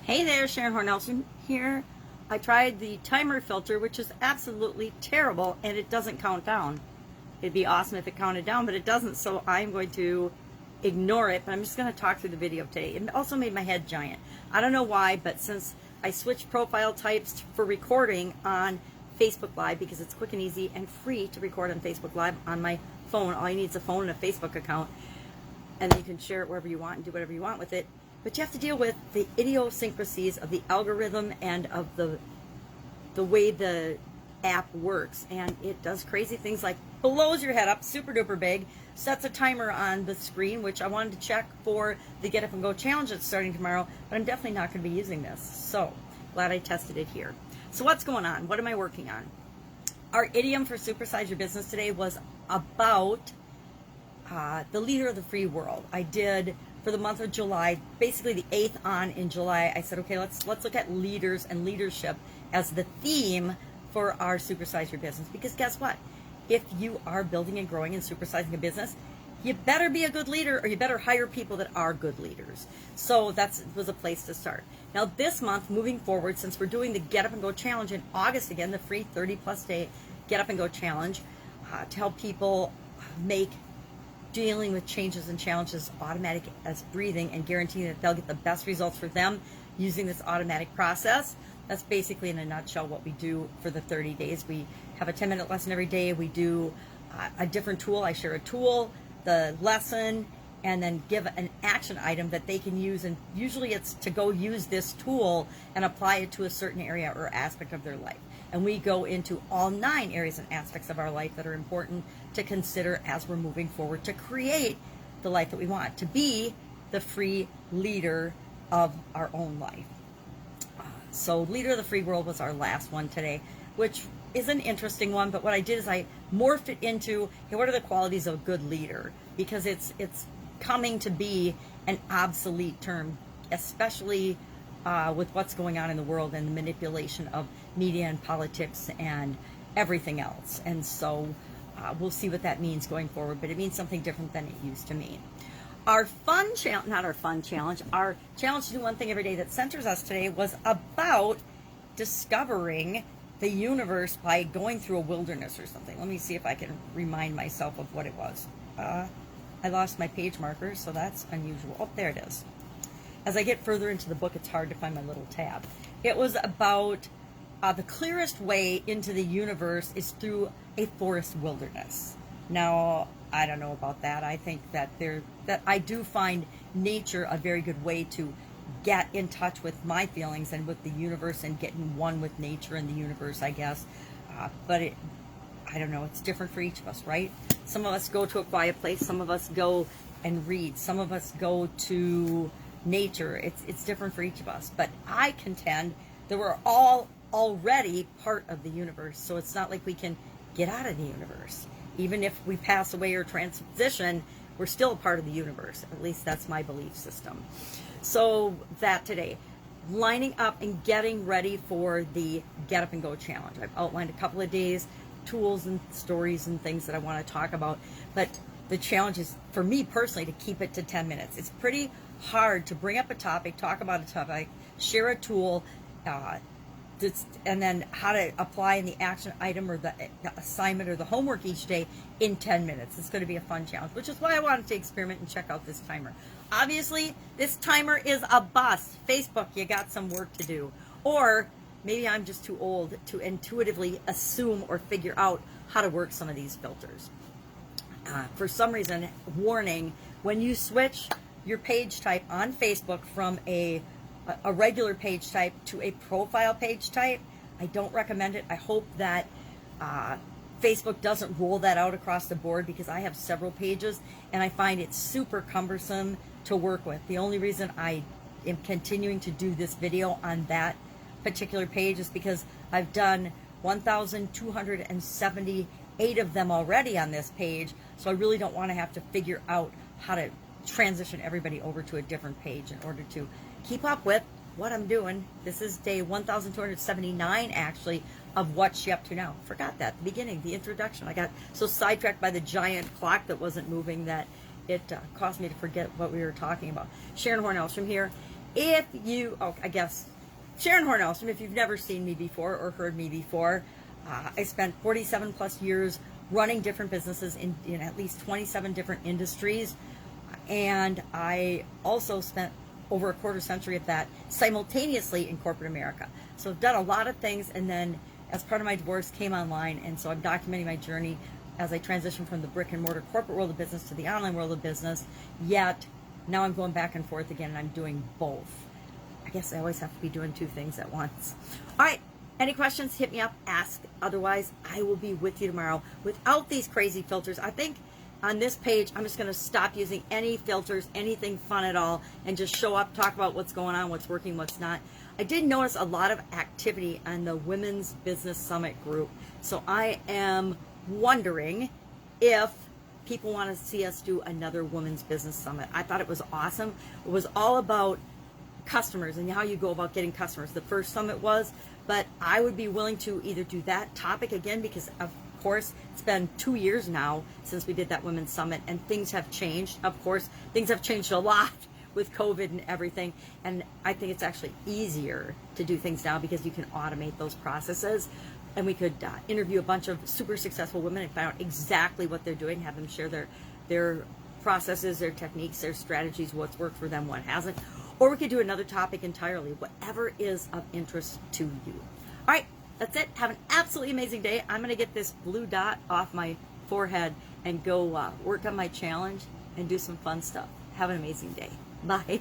Hey there, Sharon Hornellson here. I tried the timer filter, which is absolutely terrible, and it doesn't count down. It'd be awesome if it counted down, but it doesn't, so I'm going to ignore it, but I'm just going to talk through the video today. It also made my head giant. I don't know why, but since I switched profile types for recording on Facebook Live, because it's quick and easy and free to record on Facebook Live on my phone. All you need is a phone and a Facebook account, and then you can share it wherever you want and do whatever you want with it. But you have to deal with the idiosyncrasies of the algorithm and of the way the app works. And it does crazy things like blows your head up super duper big, sets a timer on the screen, which I wanted to check for the Get Up and Go challenge that's starting tomorrow, but I'm definitely not going to be using this. So glad I tested it here. So what's going on? What am I working on? Our idiom for Supersize Your Business today was about the leader of the free world. I did for the month of July, basically the 8th on in July. I said, okay, let's look at leaders and leadership as the theme for our Supersize Your Business. Because guess what? If you are building and growing and supersizing a business, you better be a good leader, or you better hire people that are good leaders. So that was a place to start. Now this month, moving forward, since we're doing the Get Up and Go Challenge in August again, the free 30-plus day Get Up and Go Challenge, to help people make dealing with changes and challenges automatic as breathing and guaranteeing that they'll get the best results for them using this automatic process. That's basically in a nutshell what we do for the 30 days. We have a 10-minute lesson every day. We do a different tool. I share a tool, the lesson, and then give an action item that they can use. And usually it's to go use this tool and apply it to a certain area or aspect of their life. And we go into all 9 areas and aspects of our life that are important to consider as we're moving forward to create the life that we want, to be the free leader of our own life. So Leader of the Free World was our last one today, which is an interesting one. But what I did is I morphed it into, hey, what are the qualities of a good leader? Because it's coming to be an obsolete term, especially with what's going on in the world and the manipulation of media and politics and everything else. And so we'll see what that means going forward, but it means something different than it used to mean. Our fun challenge, not our fun challenge, our challenge to do one thing every day that centers us today was about discovering the universe by going through a wilderness or something. Let me see if I can remind myself of what it was. I lost my page marker, so that's unusual. Oh, there it is. As I get further into the book, it's hard to find my little tab. It was about the clearest way into the universe is through a forest wilderness. Now, I don't know about that. I think that I do find nature a very good way to get in touch with my feelings and with the universe and getting one with nature and the universe, I guess. But I don't know. It's different for each of us, right? Some of us go to a quiet place. Some of us go and read. Some of us go to nature. It's different for each of us. But I contend that we're all already part of the universe. So it's not like we can get out of the universe. Even if we pass away or transition, we're still a part of the universe. At least that's my belief system. So that today, lining up and getting ready for the Get Up and Go Challenge. I've outlined a couple of days, tools and stories and things that I want to talk about. But the challenge is, for me personally, to keep it to 10 minutes. It's pretty hard to bring up a topic, talk about a topic, share a tool, and then how to apply in the action item or the assignment or the homework each day in 10 minutes. It's going to be a fun challenge, which is why I wanted to experiment and check out this timer. Obviously, this timer is a bust. Facebook, you got some work to do. Or maybe I'm just too old to intuitively assume or figure out how to work some of these filters. For some reason, warning, when you switch your page type on Facebook from a regular page type to a profile page type, I don't recommend it. I hope that Facebook doesn't roll that out across the board, because I have several pages and I find it super cumbersome to work with. The only reason I am continuing to do this video on that particular page is because I've done 1,278 of them already on this page, so I really don't want to have to figure out how to transition everybody over to a different page in order to keep up with what I'm doing. This is day 1,279 actually of what's she up to now. Forgot that, the beginning, the introduction. I got so sidetracked by the giant clock that wasn't moving that it caused me to forget what we were talking about. Sharon Hornellstrom here. if you, I guess, Sharon Hornellson, if you've never seen me before or heard me before, I spent 47 plus years running different businesses in at least 27 different industries. And I also spent over a quarter century of that simultaneously in corporate America. So I've done a lot of things, and then as part of my divorce came online, and so I'm documenting my journey as I transition from the brick and mortar corporate world of business to the online world of business. Yet now I'm going back and forth again, and I'm doing both. I guess I always have to be doing two things at once. All right, any questions, hit me up, ask. Otherwise, I will be with you tomorrow without these crazy filters. I think on this page, I'm just going to stop using any filters, anything fun at all, and just show up, talk about what's going on, what's working, what's not. I did notice a lot of activity on the Women's Business Summit group. So I am wondering if people want to see us do another Women's Business Summit. I thought it was awesome. It was all about customers and how you go about getting customers. The first summit was, but I would be willing to either do that topic again, because of course it's been 2 years now since we did that Women's Summit, and things have changed. Of course, things have changed a lot with COVID and everything, and I think it's actually easier to do things now because you can automate those processes, and we could interview a bunch of super successful women and find out exactly what they're doing, have them share their processes, their techniques, their strategies, what's worked for them, what hasn't. Or we could do another topic entirely, whatever is of interest to you. All right, that's it. Have an absolutely amazing day. I'm going to get this blue dot off my forehead and go work on my challenge and do some fun stuff. Have an amazing day. Bye.